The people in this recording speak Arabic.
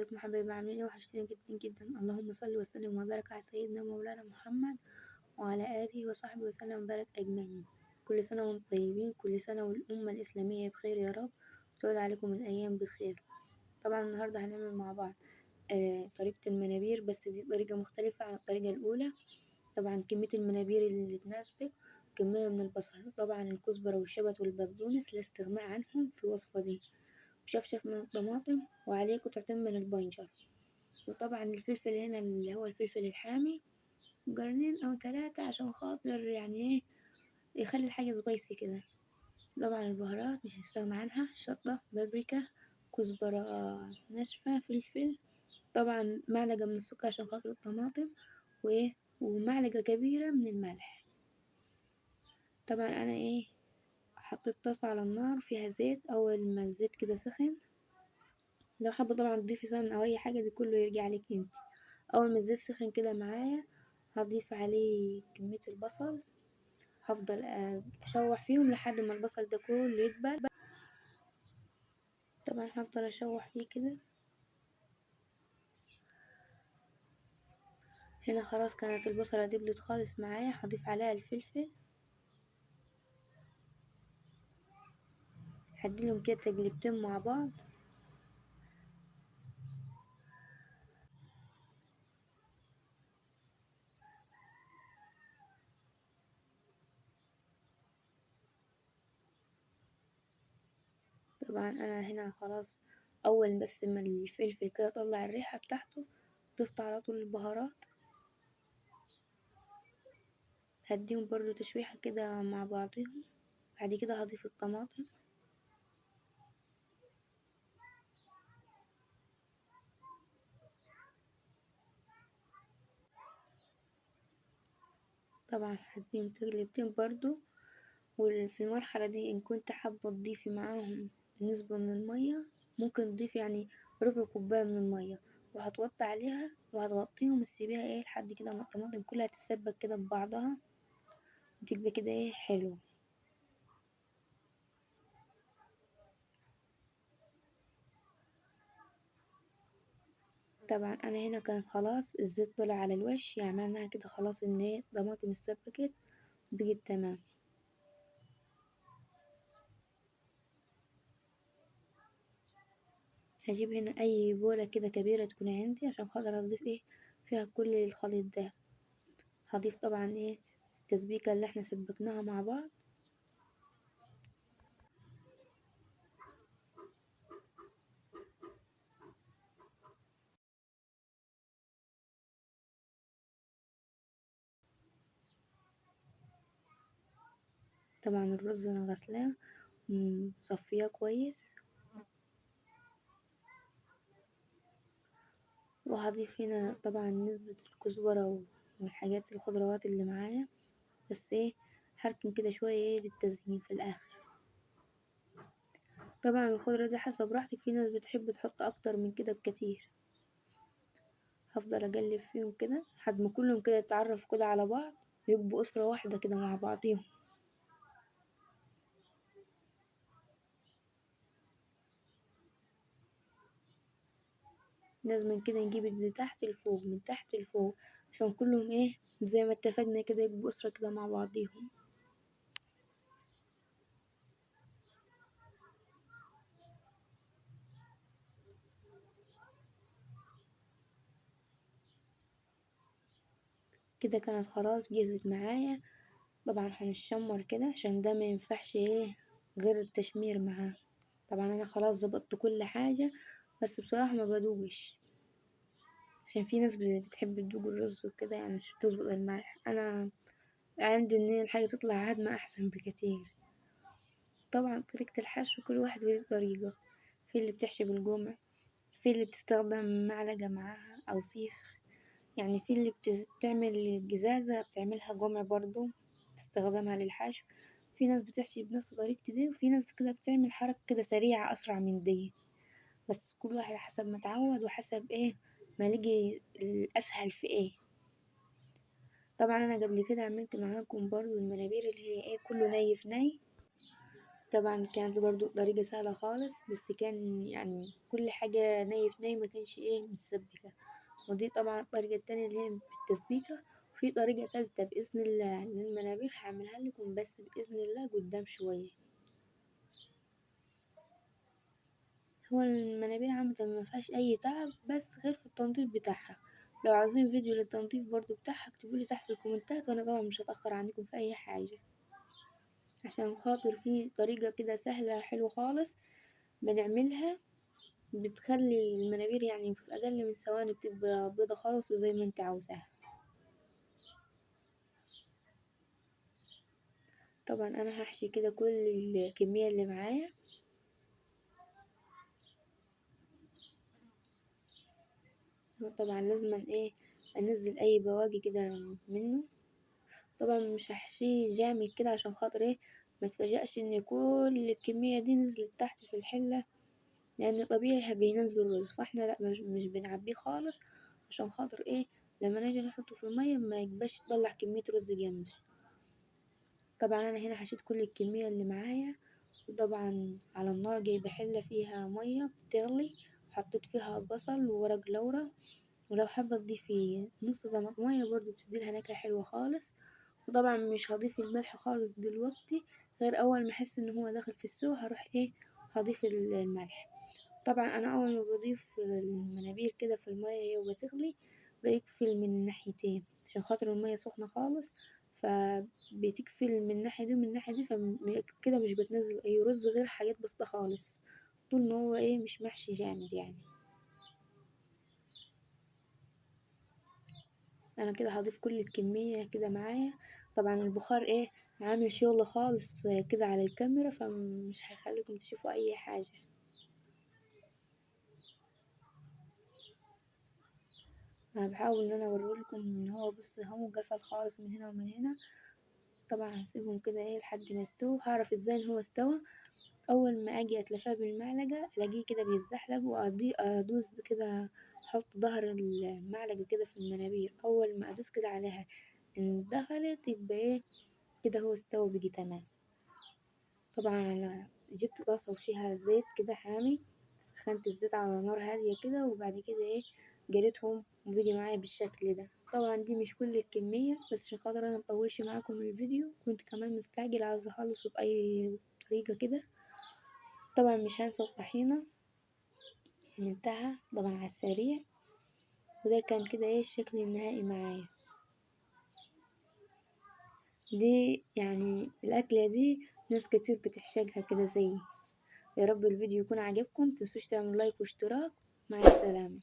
ازيكم حبايبي عاملين ايه؟ وحشتوني جدا جدا. اللهم صل وسلم وبارك على سيدنا مولانا محمد وعلى اله وصحبه وسلم وبارك اجمعين. كل سنه وانتم طيبين، كل سنه والامه الاسلاميه بخير يا رب، وتعود عليكم الايام بخير. طبعا النهارده هنعمل مع بعض طريقه المنابير، بس دي طريقه مختلفه عن الطريقه الاولى. طبعا كميه المنابير اللي تناسبك، كميه من البصل، طبعا الكزبره والشبت والبقدونس لا استغناء عنهم في الوصفه دي، وشفشف من الطماطم، وعليه قطعتين من البنجر، وطبعا الفلفل هنا اللي هو الفلفل الحامي قرنين او 3 عشان خاطر يعني ايه يخلي الحاجة سبايسي كده. طبعا البهارات مش هنستغنى عنها، شطة، بابريكا، كزبرة ناشفة، فلفل، طبعا معلقة من السكر عشان خاطر الطماطم، وايه ومعلقة كبيرة من الملح. طبعا انا حطيت طاسة على النار فيها زيت. اول ما الزيت كده سخن، لو حابة طبعا تضيفي سمن او اي حاجة دي كله يرجع لك انت. اول ما الزيت سخن كده معايا، هضيف عليه كمية البصل، هفضل اشوح فيهم لحد ما البصل ده كله يدبل. طبعا هفضل اشوح فيه كده. هنا خلاص كانت البصلة دبلت خالص معايا، هضيف عليها الفلفل، هديلهم كده تقليبتين مع بعض. طبعا انا هنا خلاص، اول بس ما الفلفل كده طلع الريحة بتاعته، ضفت على طول البهارات، هديهم برضو تشويحة كده مع بعضهم. بعد كده هضيف الطماطم، طبعا هديهم تقليبتين برضو. وفي المرحلة دي إن كنت حابة تضيفي معاهم نسبة من المية، ممكن تضيفي يعني ربع كوباية من المية، وهتوطي عليها وهتغطيهم وتسيبيها لحد كده ما الطماطم كلها تتسبك كده ببعضها، وتبقى كده حلوة. طبعا أنا هنا كان خلاص الزيت طلع على الوش، يعني معناها كده خلاص إن الطماطم اتسبكت، بقت تمام. هجيب هنا أي بولة كده كبيرة تكون عندي عشان خاطر أضيف فيها كل الخليط ده. هضيف طبعا التسبيكة اللي احنا سبكناها مع بعض. طبعا الرز انا غسلاه مصفياه كويس، وهضيف هنا طبعا نسبة الكزبرة والحاجات الخضروات اللي معايا، بس هركن كده شوية للتزيين في الاخر. طبعا الخضرة دي حسب راحتك، في ناس بتحب تحط اكتر من كده بكتير. هفضل اقلب فيهم كده لحد ما كلهم كده يتعرفوا كده على بعض، يبقوا اسرة واحدة كده مع بعضيهم. لازم كده نجيب من تحت لفوق، من تحت لفوق، عشان كلهم زي ما اتفقنا كده يبقوا اسرة كده مع بعضيهم. كده كانت خلاص جهزت معايا. طبعا هنشمر كده عشان ده ما ينفعش غير التشمير معاه. طبعا انا خلاص ظبطت كل حاجة، بس بصراحة ما بدوقش، عشان في ناس بتحب تدوق الرز وكده، يعني مش بتظبط الملح. انا عندي ان الحاجة تطلع عادمة احسن بكتير. طبعا طريقة الحشو كل واحد وليه طريقة، في اللي بتحشي بالجمع، في اللي بتستخدم معلقة معاها او سيخ، يعني في اللي بتعمل الجزازة بتعملها جمع برضو تستخدمها للحشو. في ناس بتحشي بنفس طريقتي دي، وفي ناس كده بتعمل حركة كده سريعة أسرع من دي. بس كل واحد حسب ما اتعود وحسب ما لقي الأسهل في طبعا أنا قبل كده عملت معاكم برضو المنابير اللي هي كله ني في ني. طبعا كانت برضو طريقة سهلة خالص، بس كان يعني كل حاجة ني في ني، ما كانش متسبكة. ودي طبعا الطريقة التانية اللي هي بالتسبيكة. وفي طريقة تالتة بإذن الله للمنابير هعملها لكم، بس بإذن الله قدام شوية. هو المنابير عامة مفيهاش أي تعب، بس غير في التنظيف بتاعها. لو عايزين فيديو للتنظيف برضو بتاعها اكتبولي تحت في الكومنتات، وأنا طبعا مش هتأخر عنكم في أي حاجة، عشان خاطر في طريقة كده سهلة حلوة خالص بنعملها، بتخلي المنابير يعني في أقل من ثواني بتبقى بيضة خالص وزي ما انت عاوزاها. طبعا أنا هحشي كده كل الكمية اللي معايا. طبعا لازم انزل اي بواقي كده منه. طبعا مش هحشيه جامد كده عشان خاطر ما تفاجئش ان كل الكمية دي نزلت تحت في الحلة، لان طبيعي بينزل رز، فاحنا لا مش بنعبيه خالص، عشان خاطر لما نيجي نحطه في المية ما يبقاش يطلع كمية رز جامدة. طبعا انا هنا حشيت كل الكمية اللي معايا، وطبعا على النار جايبة حلة فيها مية بتغلي، وحطيت فيها بصل وورق لورا، ولو حابة تضيفي نص طماطمية برضو بتديلها نكهة حلوة خالص. وطبعا مش هضيف الملح خالص دلوقتي، غير اول ما احس ان هو داخل في السوا هروح هضيف الملح. طبعا انا اول ما بضيف المنابير كده في المية وهي بتغلي بيقفل من الناحيتين، عشان خاطر المية سخنة خالص، فبتقفل من الناحية دي ومن الناحية دي، فكده مش بتنزل اي رز غير حاجات بسيطة خالص، طول ما هو مش محشي جامد يعني. انا كده هضيف كل الكمية كده معايا. طبعا البخار عامل شغل خالص كده على الكاميرا، فمش هيخليكم تشوفوا اي حاجة. انا بحاول ان انا اوريلكم ان هو بص هو قفل خالص من هنا ومن هنا. طبعا هسيبهم كده لحد ما يستووا. هعرف ازاي ان هو استوى؟ اول ما اجي اتلفاه بالمعلقة الاقيه كده بيتزحلق، ادوس كده، احط ظهر المعلقة كده في المنابير، اول ما ادوس كده عليها ان دخلت يبقى كده هو استوى بيجي تمام. طبعا انا جبت طاسة وفيها زيت كده حامي، سخنت الزيت على نار هادية كده، وبعد كده جريتهم وبيجي معايا بالشكل ده. طبعا دي مش كل الكمية، بس عشان خاطر انا مطولش معاكم الفيديو، كنت كمان مستعجل عاوزة اخلصه بأي طريقة كده. طبعا مش هنسى الطحينة، عملتها طبعا على السريع، وده كان كده الشكل النهائي معايا. دي يعني الأكلة دي ناس كتير بتحشاجها كده زيي. يا رب الفيديو يكون عجبكم، متنسوش تعملوا لايك واشتراك. مع السلامة.